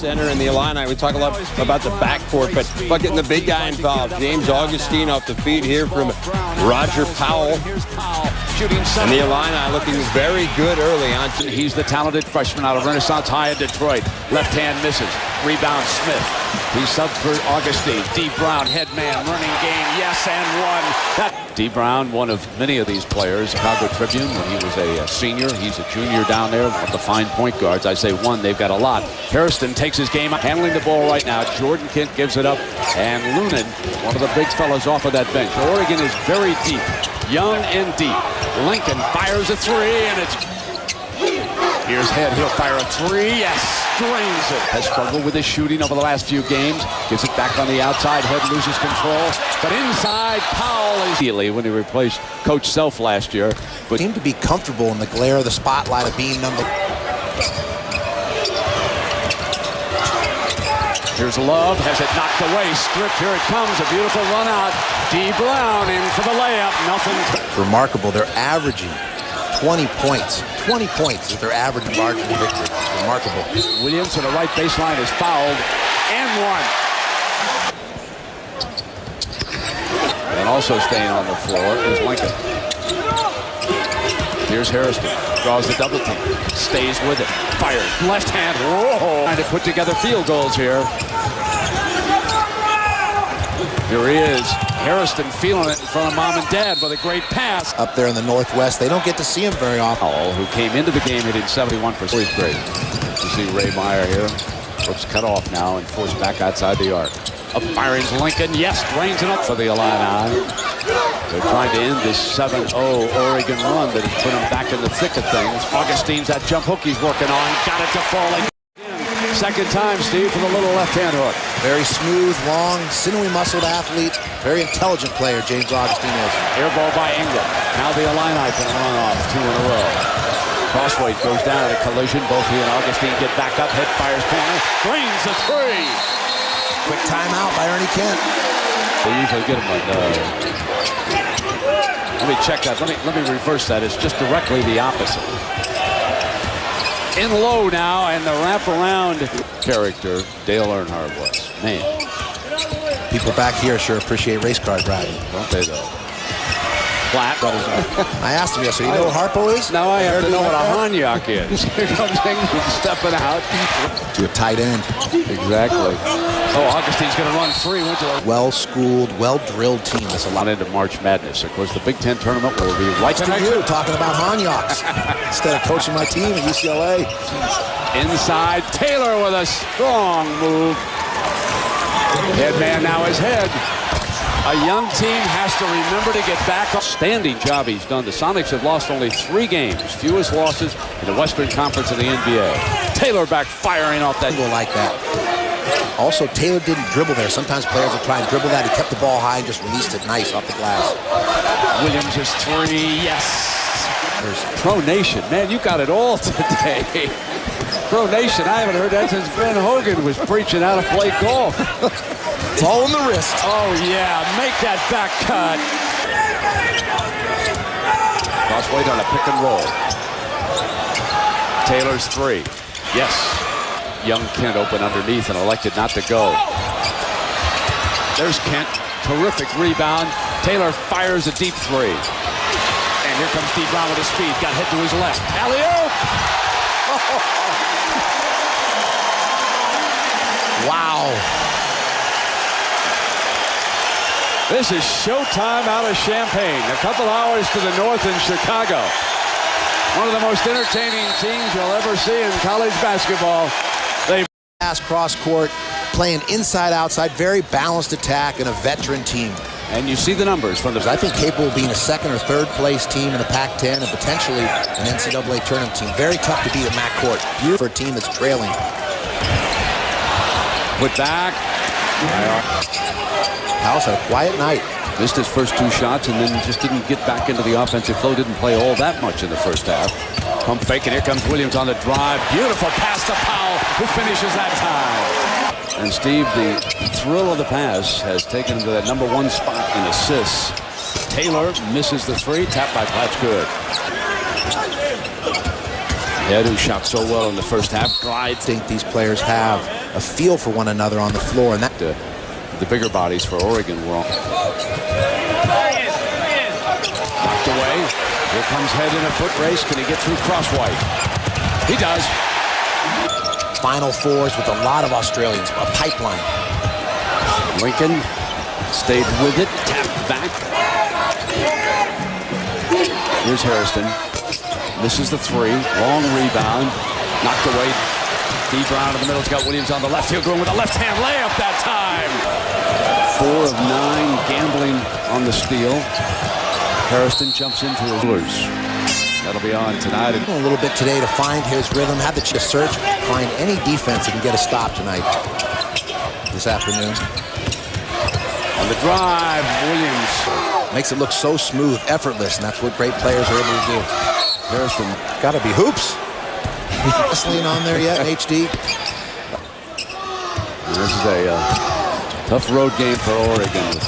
center in the Illini. We talk a lot about the backcourt, but getting the big guy involved. James Augustine off the feed here from Roger Powell. And the Illini looking very good early on. He's the talented freshman out of Renaissance High in Detroit. Left hand misses. Rebound Smith. He subbed for Augustine. D. Brown, head man, running game. Yes, and one. D. Brown, one of many of these players. Chicago Tribune when he was a senior. He's a junior down there. One of the fine point guards. I say one, they've got a lot. Harrison takes his game, handling the ball right now. Jordan Kent gives it up. And Lunan, one of the big fellas off of that bench. Oregon is very deep. Young and deep. Lincoln fires a three, and it's... Here's Head. He'll fire a three. Yes, drains it. Has struggled with his shooting over the last few games. Gives it back on the outside. Head loses control. But inside, Powell is immediately when he replaced Coach Self last year. But seemed to be comfortable in the glare of the spotlight of being number... Here's Love, has it knocked away, stripped, here it comes, a beautiful run out. D. Brown in for the layup, nothing. Remarkable, they're averaging 20 points. 20 points is their average margin of victory. Remarkable. Williams to the right baseline is fouled, and one. And also staying on the floor is Lincoln. Here's Harrison, draws the double team, stays with it, fires, left hand, whoa! Trying to put together field goals here. Here he is, Harrison feeling it in front of mom and dad with a great pass. Up there in the Northwest, they don't get to see him very often. Powell, who came into the game hitting 71%. He's great. You see Ray Meyer here. Looks cut off now and forced back outside the arc. Up firing Lincoln, yes, drains it up for the Illini. They're trying to end this 7-0 Oregon run that has put them back in the thick of things. Augustine's that jump hook he's working on. Got it to fall again. Second time, Steve, for the little left-hand hook. Very smooth, long, sinewy-muscled athlete. Very intelligent player, James Augustine is. Air ball by Ingram. Now the Illini can run off two in a row. Crossweight goes down at a collision. Both he and Augustine get back up. Head fires corner. Drains the three. Quick timeout by Ernie Kent. They usually get him like let me check that. Let me reverse that. It's just directly the opposite. In low now, and the wraparound character Dale Earnhardt was. Man. People back here sure appreciate race car driving. Don't they, though? Flat. I asked him yesterday, you know what Harpo is? Now I have to know what a Hanyak is. Here comes Ingram stepping out. To a tight end. Exactly. Oh, Augustine's going to run free. Went to a well-schooled, well-drilled team. That's a lot into March Madness. Of course, the Big Ten tournament will be right to you, talking about Hanyaks instead of coaching my team at UCLA. Inside, Taylor with a strong move. Head man now is Head. A young team has to remember to get back. Standing job he's done. The Sonics have lost only 3 games. Fewest losses in the Western Conference of the NBA. Taylor back firing off that. Like that. Also, Taylor didn't dribble there. Sometimes players will try and dribble that. He kept the ball high and just released it nice off the glass. Williams is 3. Yes. There's Pro Nation. Man, you got it all today. Pro Nation. I haven't heard that since Ben Hogan was preaching how to play golf. It's all in the wrist. Oh, yeah. Make that back cut. Crossweight on a pick and roll. Taylor's 3. Yes. Young Kent open underneath and elected not to go. There's Kent. Terrific rebound. Taylor fires a deep 3. And here comes D. Brown with his speed. Got hit to his left. Alley-oop! Wow. This is showtime out of Champaign. A couple hours to the north in Chicago. One of the most entertaining teams you'll ever see in college basketball. They pass cross court, playing inside outside, very balanced attack, and a veteran team. And you see the numbers from the... I think capable of being a 2nd or 3rd place team in the Pac-10 and potentially an NCAA tournament team. Very tough to beat at McCourt. Beautiful for a team that's trailing. Put back. House had a quiet night. Missed his first 2 shots and then just didn't get back into the offensive flow. Didn't play all that much in the first half. Pump fake, and here comes Williams on the drive. Beautiful pass to Powell, who finishes that time. And Steve, the thrill of the pass has taken him to that #1 spot in assists. Taylor misses the 3, tapped by Platts good. Head, who shot so well in the first half, I think these players have a feel for one another on the floor. And that the bigger bodies for Oregon were on. Knocked away. Here comes Head in a foot race. Can he get through Crosswhite? He does. Final fours with a lot of Australians, a pipeline. Lincoln stayed with it, tapped back. Here's Hairston. Misses the three. Long rebound. Knocked away. D. Brown in the middle. He's got Williams on the left. He'll go in with a left-hand layup that time. 4 of 9 gambling on the steal. Hairston jumps into his loose. That'll be on tonight. A little bit today to find his rhythm. Have the search, find any defense that can get a stop tonight. This afternoon. On the drive, Williams. Makes it look so smooth, effortless, and that's what great players are able to do. Hairston. Got to be hoops. Wrestling on there yet in HD? This is a tough road game for Oregon with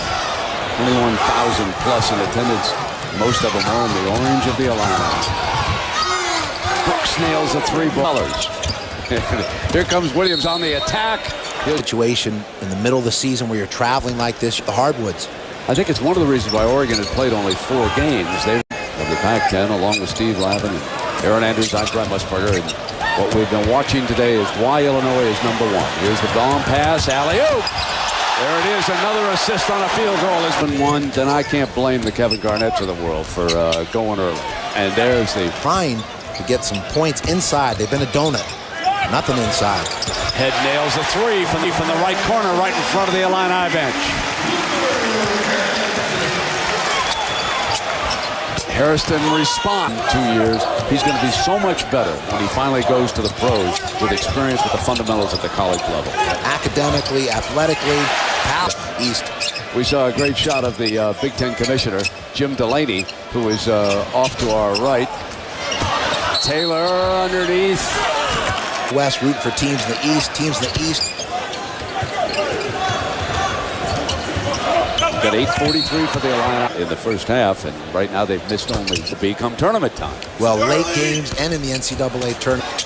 21,000 plus in attendance. Most of them are in the orange of the Illini. Brooks nails the three ballers. Here comes Williams on the attack. Situation in the middle of the season where you're traveling like this, the hardwoods. I think it's one of the reasons why Oregon has played only 4 games. They of the Pac-10, along with Steve Lavin and Aaron Andrews. I'm Brent Musburger, and what we've been watching today is why Illinois is #1. Here's the Dawn pass, alley-oop. There it is, another assist on a field goal has been won. Then I can't blame the Kevin Garnetts of the world for going early. And there's the trying to get some points inside. They've been a donut. Nothing inside. Head nails a three from the right corner, right in front of the Illini bench. Hairston responds. 2 years. He's going to be so much better when he finally goes to the pros with experience with the fundamentals at the college level. Academically, athletically, East. We saw a great shot of the Big Ten commissioner, Jim Delaney, who is off to our right. Taylor underneath. West root for teams in the East. Teams in the East. Got 8:43 for the Illini in the first half, and right now they've missed only to become tournament time. Well, late games and in the NCAA tournament.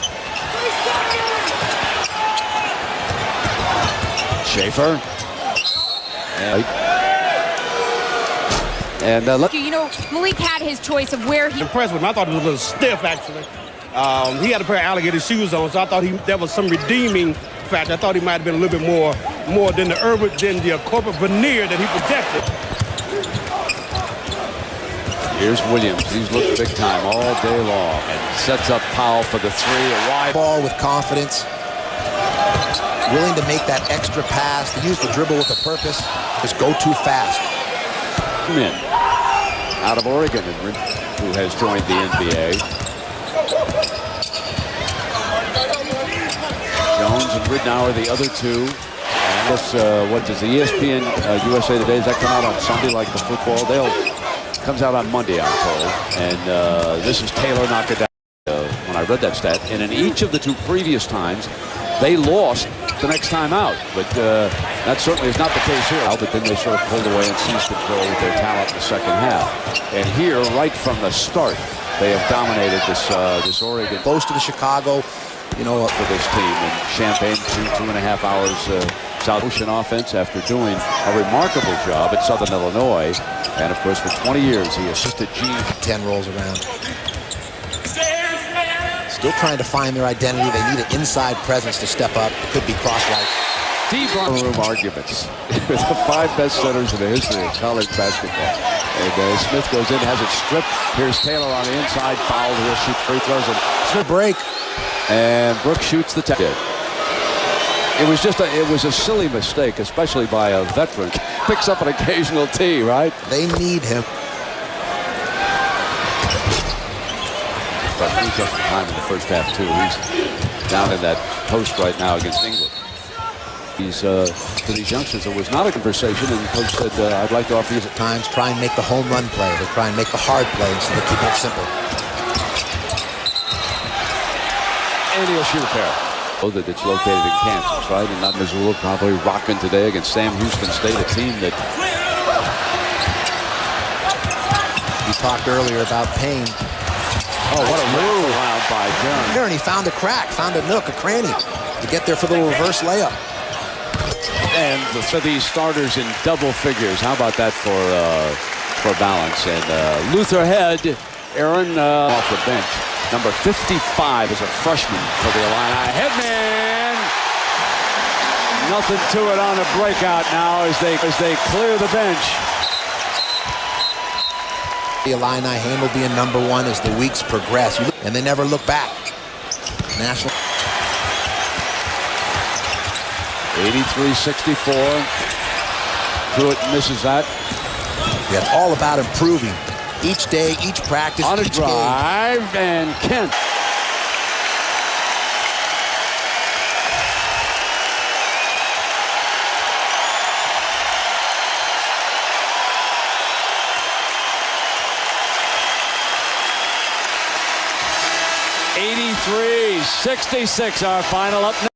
Schaefer. And look. You know, Malik had his choice of where he... Impressed with him. I thought it was a little stiff, actually. He had a pair of alligator shoes on, so I thought there was some redeeming factor. I thought he might have been a little bit more than the corporate veneer that he projected. Here's Williams. He's looked big time all day long and sets up Powell for the three. A wide ball with confidence. Willing to make that extra pass, to use the dribble with a purpose. Just go too fast. In out of Oregon, who has joined the NBA. Jones and Ridnour, the other two. And this, what does the ESPN USA Today, does that come out on Sunday like the football? Comes out on Monday, I'm told. And this is Taylor knocked it down when I read that stat. And in each of the 2 previous times, they lost the next time out. But that certainly is not the case here. But then they sort of pulled away and seized control with their talent in the second half. And here, right from the start, they have dominated this Oregon. Close to the Chicago, you know, for this team. And Champaign, 2.5 hours South Ocean offense after doing a remarkable job at Southern Illinois. And of course, for 20 years, he assisted Gene. 10 rolls around. Still trying to find their identity. They need an inside presence to step up. It could be Crosswhite. Deep room arguments with the 5 best centers in the history of college basketball. And Smith goes in, has it stripped. Here's Taylor on the inside, fouled. He'll shoot free throws. And Smith break. And Brooks shoots the tip. It was a silly mistake, especially by a veteran. Picks up an occasional tee, right? They need him. But he took some time in the first half too. He's down in that post right now against England. He's to these youngsters, there was not a conversation, and the coach said, I'd like to offer you at times try and make the home run play. They try and make the hard play instead of keep it simple. And he'll shoot a pair. Oh, that it's located in Kansas, right? And not Missoula, probably rocking today against Sam Houston State, a team that... You talked earlier about Payne. Oh, what a move around by Jones. There, and he found a crack, found a nook, a cranny. to get there for the reverse layup. And for these starters in double figures, how about that for balance? And Luther Head, Aaron off the bench. Number 55 is a freshman for the Illini. Headman! Nothing to it on a breakout now as they clear the bench. The Illini handled being number one as the weeks progress, and they never look back. National 83-64. Pruitt misses that. Yeah, it's all about improving. Each day, each practice, On a each drive, and Kent. '83-66, our final up next.